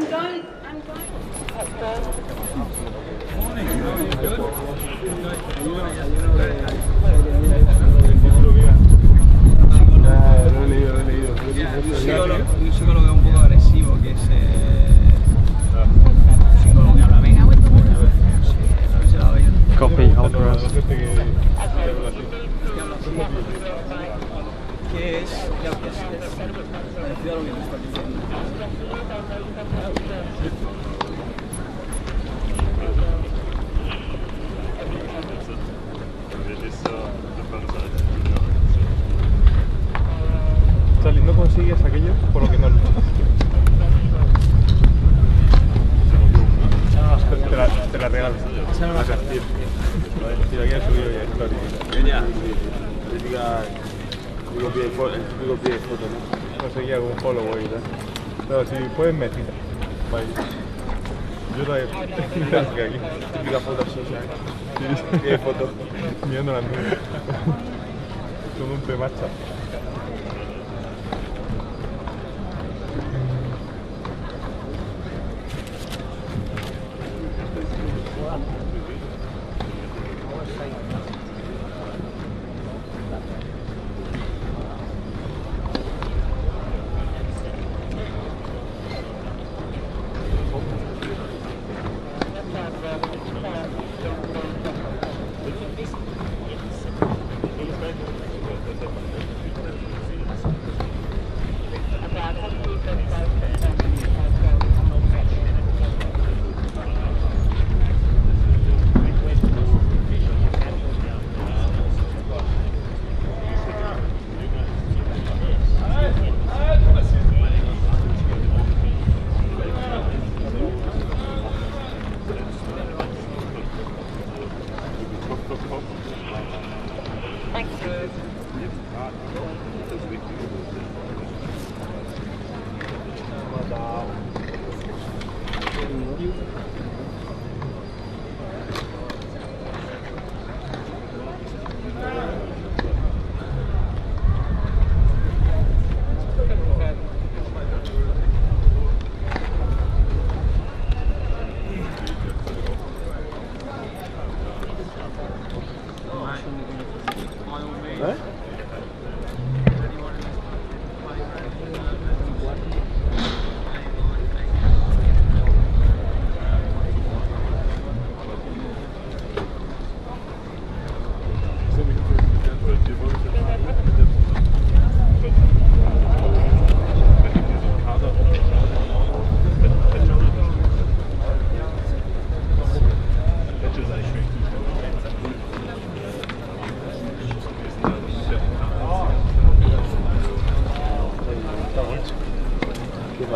going. Un psicólogo un poco agresivo que es un psicólogo que habla bien. No se la ve. Copy, Alcaraz. Que es parecido a lo que me estás diciendo. Charlie, ¿no consigues aquello por lo que no luchas? Te la regalo. Esa no la sé. Si aquí ha subido ya historia. Ya. Digo pie de foto, ¿no? Conseguí algún follow y tal. Pero si puedes me citas. Vale. Yo todavía que aquí. Típica foto así, ¿sabes? Sí. Pie de foto. Mirando las nubes. Todo un pemacha.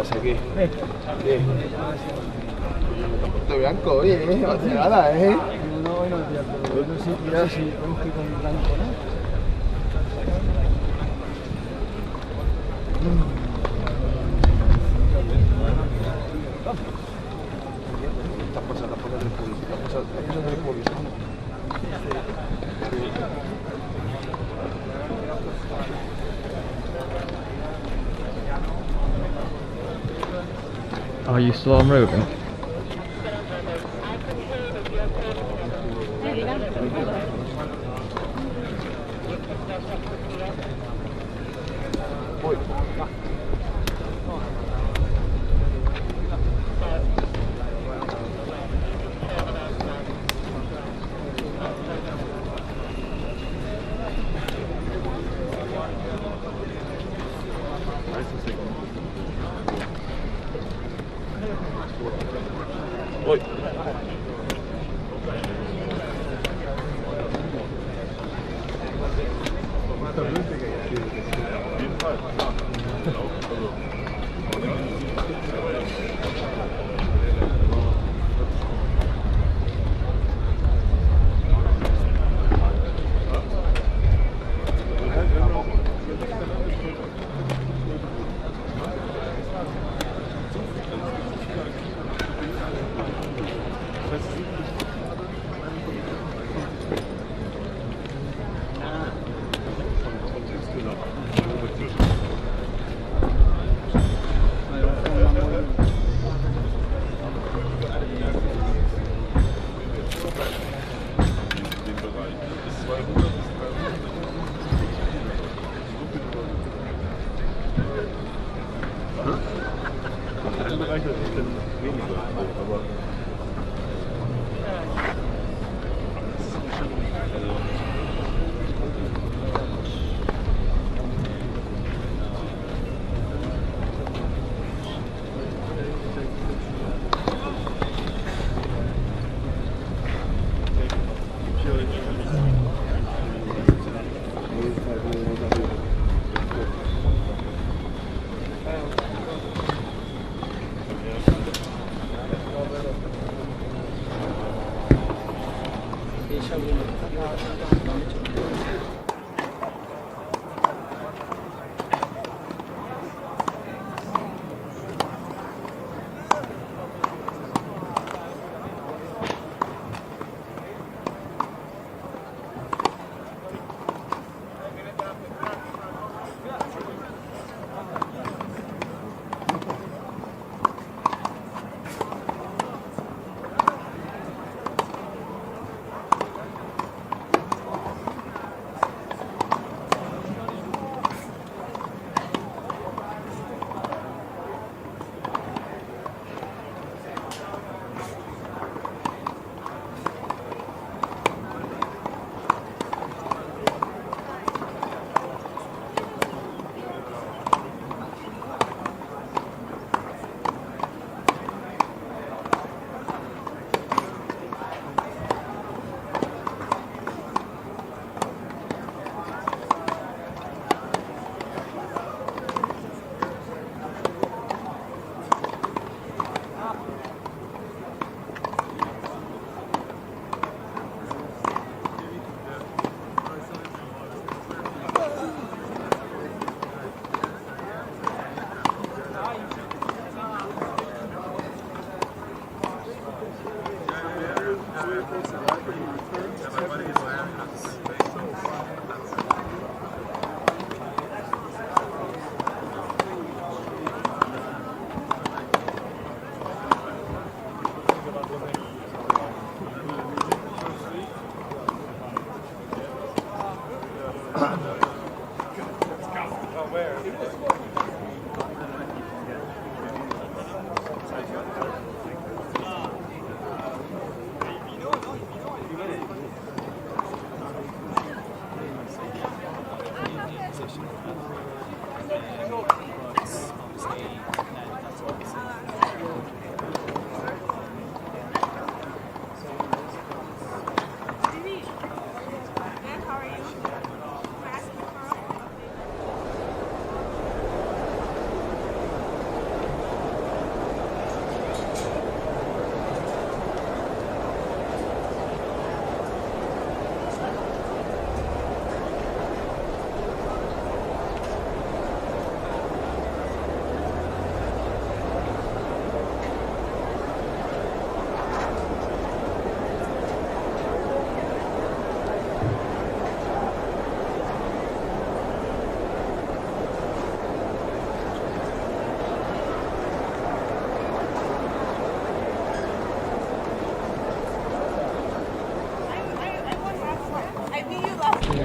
pasa aquí? ¿Qué? Puerto Blanco, oye, no hace nada, ¿eh? No, hoy no es día, pero no sé, mira si podemos ir con blanco, ¿no? Estás pasando del público, estás pasando del público. Are you still on Ruben?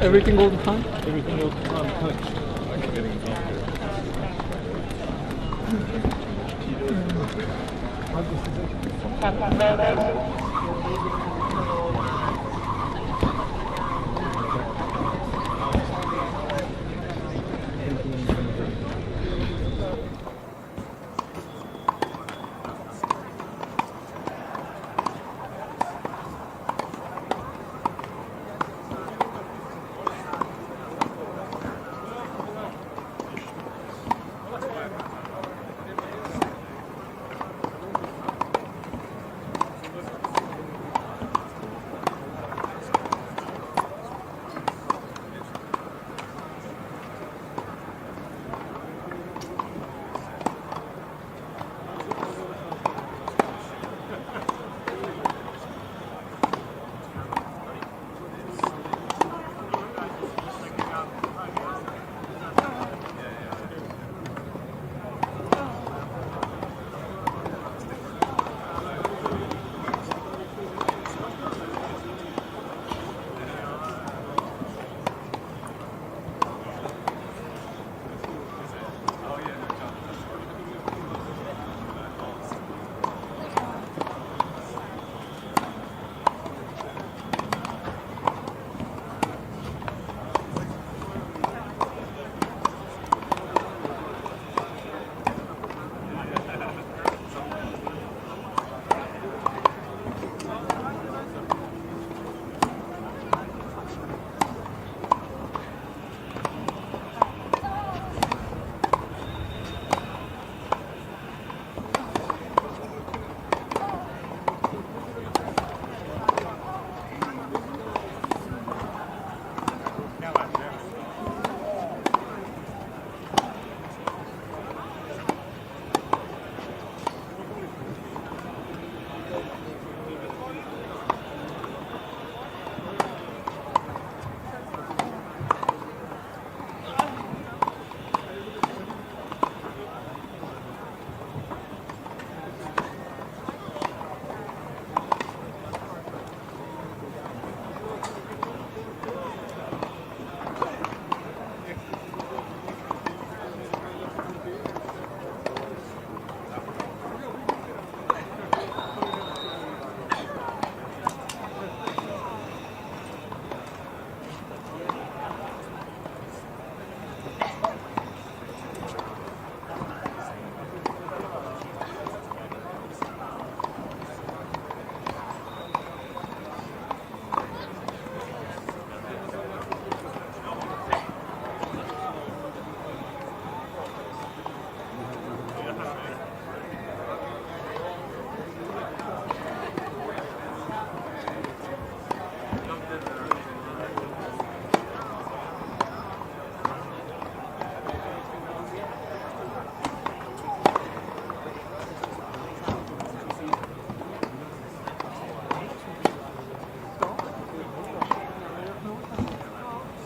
Everything all the time? Everything else is on touch. I'm getting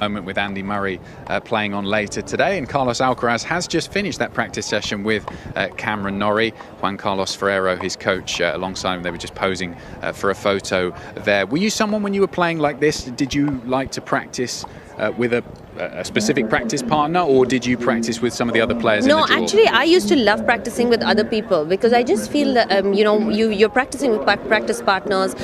Moment with Andy Murray playing on later today, and Carlos Alcaraz has just finished that practice session with Cameron Norrie. Juan Carlos Ferrero, his coach, alongside him. They were just posing for a photo there. Were you someone, when you were playing like this, did you like to practice with a specific practice partner, or did you practice with some of the other players? No, in the draw? actually, I used to love practicing with other people, because I just feel that you're practicing with practice partners.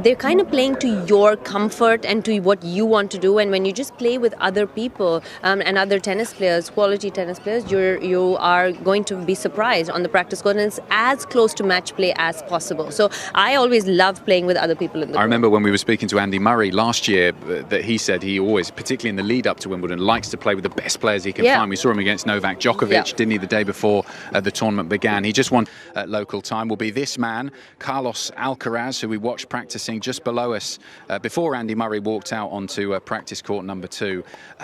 They're kind of playing to your comfort and to what you want to do. And when you just play with other people and other tennis players, quality tennis players, you are going to be surprised on the practice court, and it's as close to match play as possible. So I always love playing with other people in the court. I remember when we were speaking to Andy Murray last year that he said he always, particularly in the lead up to Wimbledon, likes to play with the best players he can find. We saw him against Novak Djokovic, didn't he, the day before the tournament began. He just won local time. Will be this man, Carlos Alcaraz, who we watched practicing just below us before Andy Murray walked out onto practice court number 2.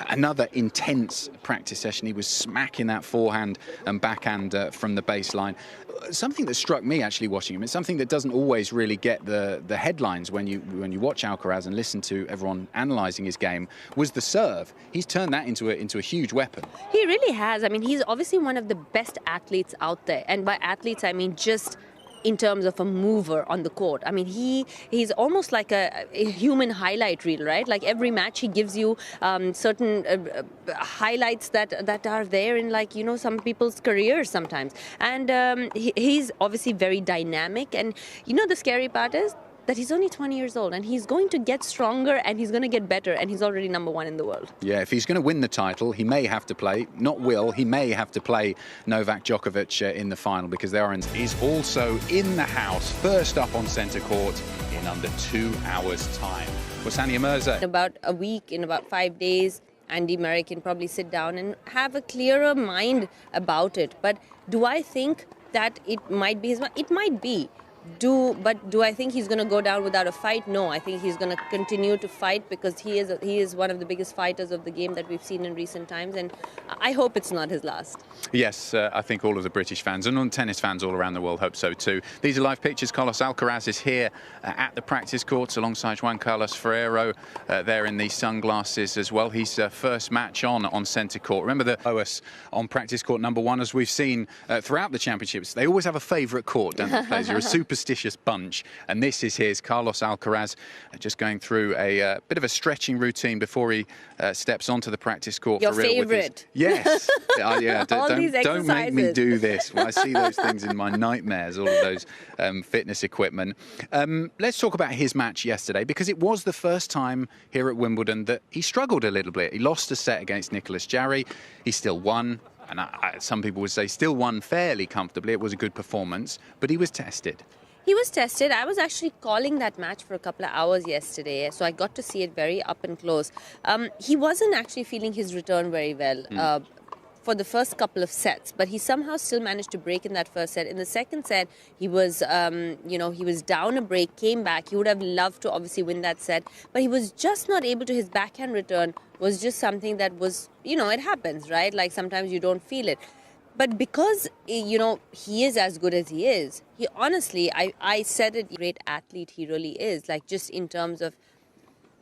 Another intense practice session. He was smacking that forehand and backhand from the baseline. Something that struck me actually watching him, it's something that doesn't always really get the headlines when you watch Alcaraz and listen to everyone analysing his game, was the serve. He's turned that into a huge weapon. He really has. I mean, he's obviously one of the best athletes out there. And by athletes, I mean just in terms of a mover on the court. I mean, he's almost like a human highlight reel, right? Like every match he gives you certain highlights that are there in, like, some people's careers sometimes. And he's obviously very dynamic. And the scary part is that he's only 20 years old, and he's going to get stronger, and he's going to get better, and he's already number 1 in the world. Yeah, if he's going to win the title, he may have to play, he may have to play Novak Djokovic in the final, because there is also in the house, first up on centre court in under 2 hours' time. Well, Sania Mirza. In about a week, in about 5 days, Andy Murray can probably sit down and have a clearer mind about it. But do I think that it might be his? It might be. But do I think he's going to go down without a fight? No, I think he's going to continue to fight, because he is one of the biggest fighters of the game that we've seen in recent times, and I hope it's not his last. Yes, I think all of the British fans and tennis fans all around the world hope so too. These are live pictures. Carlos Alcaraz is here at the practice courts alongside Juan Carlos Ferrero there in these sunglasses as well. His first match on centre court. Remember the OS on practice court number 1, as we've seen throughout the championships. They always have a favourite court, don't they, players? You're a superstitious bunch, and this is his. Carlos Alcaraz just going through a bit of a stretching routine before he steps onto the practice court. Your for real. favourite. Yes. Yeah. Don't make me do this. Well, I see those things in my nightmares, all of those fitness equipment. Let's talk about his match yesterday, because it was the first time here at Wimbledon that he struggled a little bit. He lost a set against Nicolas Jarry. He still won, and some people would say still won fairly comfortably. It was a good performance, but he was tested. He was tested. I was actually calling that match for a couple of hours yesterday, so I got to see it very up and close. He wasn't actually feeling his return very well for the first couple of sets, but he somehow still managed to break in that first set. In the second set, he was, he was down a break, came back. He would have loved to obviously win that set, but he was just not able to. His backhand return was just something that was, it happens, right? Like sometimes you don't feel it. But because, he is as good as he is, he honestly, I said it, great athlete he really is, like just in terms of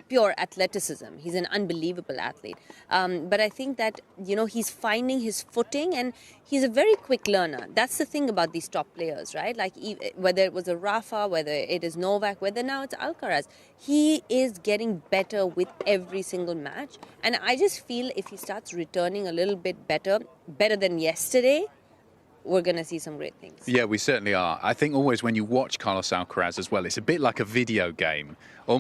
pure athleticism. He's an unbelievable athlete. But I think that, he's finding his footing, and he's a very quick learner. That's the thing about these top players, right? Like whether it was a Rafa, whether it is Novak, whether now it's Alcaraz, he is getting better with every single match. And I just feel if he starts returning a little bit better than yesterday, we're going to see some great things. Yeah, we certainly are. I think always when you watch Carlos Alcaraz as well, it's a bit like a video game.